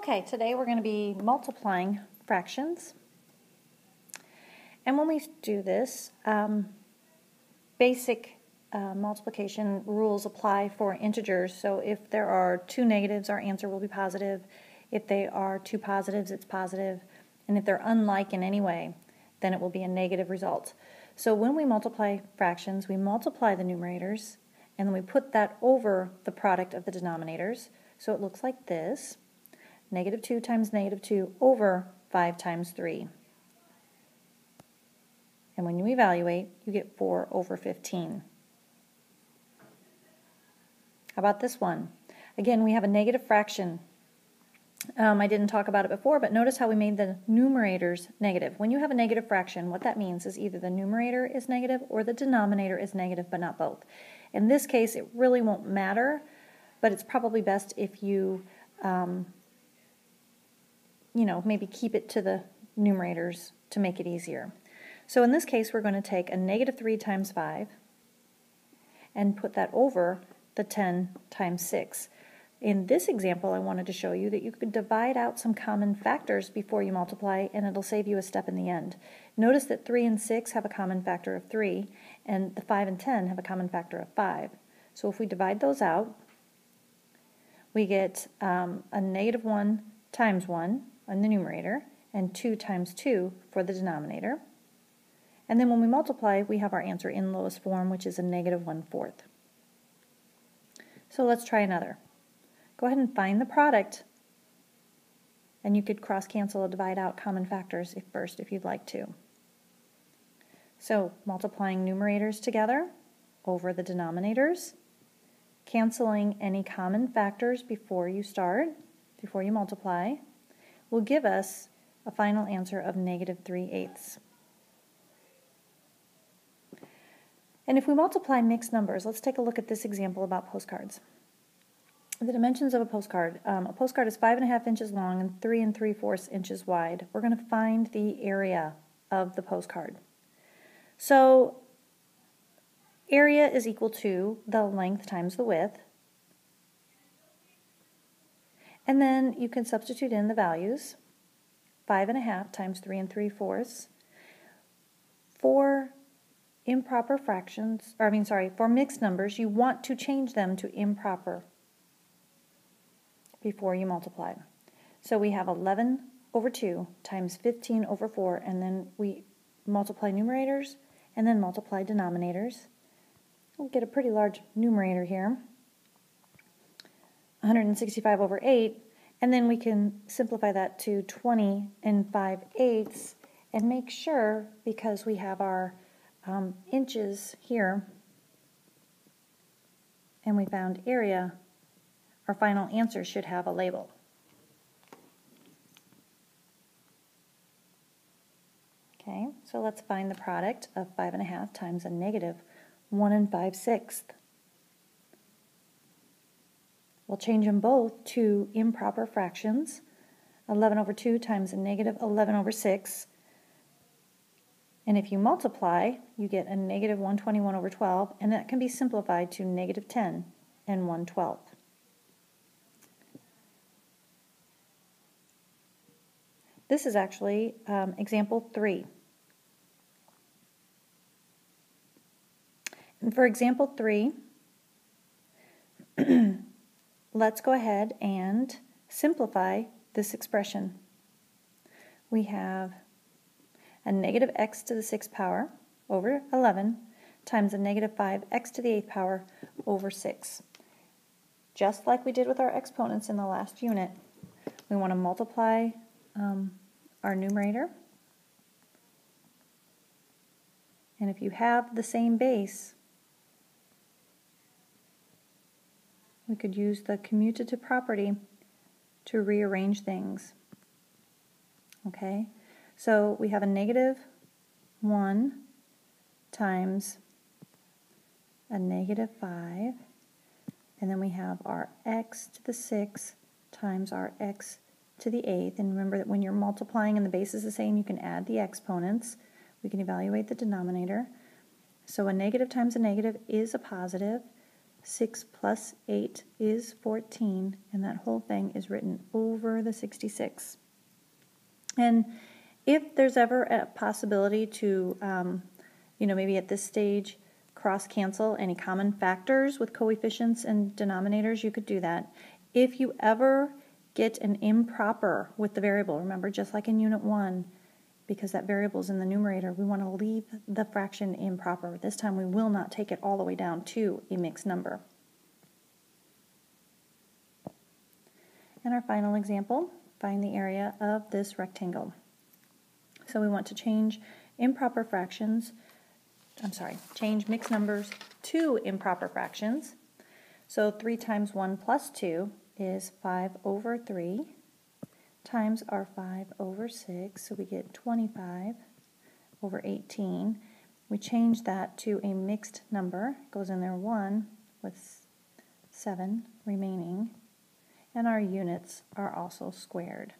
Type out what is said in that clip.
Okay, today we're going to be multiplying fractions. And when we do this, basic multiplication rules apply for integers. So if there are two negatives, our answer will be positive. If they are two positives, it's positive. And if they're unlike in any way, then it will be a negative result. So when we multiply fractions, we multiply the numerators, and then we put that over the product of the denominators. So it looks like this. Negative 2 times negative 2 over 5 times 3. And when you evaluate, you get 4 over 15. How about this one? Again, we have a negative fraction. I didn't talk about it before, but notice how we made the numerators negative. When you have a negative fraction, what that means is either the numerator is negative or the denominator is negative, but not both. In this case, it really won't matter, but it's probably best if you maybe keep it to the numerators to make it easier. So in this case, we're going to take a negative 3 times 5 and put that over the 10 times 6. In this example, I wanted to show you that you could divide out some common factors before you multiply, and it'll save you a step in the end. Notice that 3 and 6 have a common factor of 3, and the 5 and 10 have a common factor of 5. So if we divide those out, we get a negative 1 times 1 on the numerator, and 2 times 2 for the denominator. And then when we multiply, we have our answer in lowest form, which is a negative 1/4. So let's try another. Go ahead and find the product, and you could cross-cancel or divide out common factors first if you'd like to. So multiplying numerators together over the denominators, canceling any common factors before you multiply, will give us a final answer of negative 3/8. And if we multiply mixed numbers, let's take a look at this example about postcards. The dimensions of a postcard is 5.5 inches long and 3 3/4 inches wide. We're going to find the area of the postcard. So area is equal to the length times the width. And then you can substitute in the values. 5.5 times 3 3/4. For improper fractions, for mixed numbers, you want to change them to improper before you multiply. So we have 11 over 2 times 15 over 4, and then we multiply numerators and then multiply denominators. We'll get a pretty large numerator here. 165 over 8, and then we can simplify that to 20 5/8 and make sure, because we have our inches here and we found area, our final answer should have a label. Okay, so let's find the product of 5.5 times a negative 1 5/6. We'll change them both to improper fractions. 11 over 2 times a negative 11 over 6. And if you multiply, you get a negative 121 over 12, and that can be simplified to negative 10 and 1/12. This is actually example 3. And for example 3, let's go ahead and simplify this expression. We have a negative x to the 6th power over 11 times a negative 5x to the 8th power over 6. Just like we did with our exponents in the last unit, we want to multiply our numerator. And if you have the same base, we could use the commutative property to rearrange things. Okay, so we have a negative 1 times a negative 5, and then we have our x to the 6th times our x to the 8th. And remember that when you're multiplying and the base is the same, you can add the exponents. We can evaluate the denominator. So a negative times a negative is a positive. 6 plus 8 is 14, and that whole thing is written over the 66. And if there's ever a possibility to, maybe at this stage, cross-cancel any common factors with coefficients and denominators, you could do that. If you ever get an improper with the variable, remember, just like in Unit 1, because that variable is in the numerator, we want to leave the fraction improper. This time we will not take it all the way down to a mixed number. And our final example, find the area of this rectangle. So we want to change change mixed numbers to improper fractions. So 3 times 1 plus 2 is 5 over 3 times our 5 over 6, so we get 25 over 18. We change that to a mixed number, goes in there 1 with 7 remaining, and our units are also squared.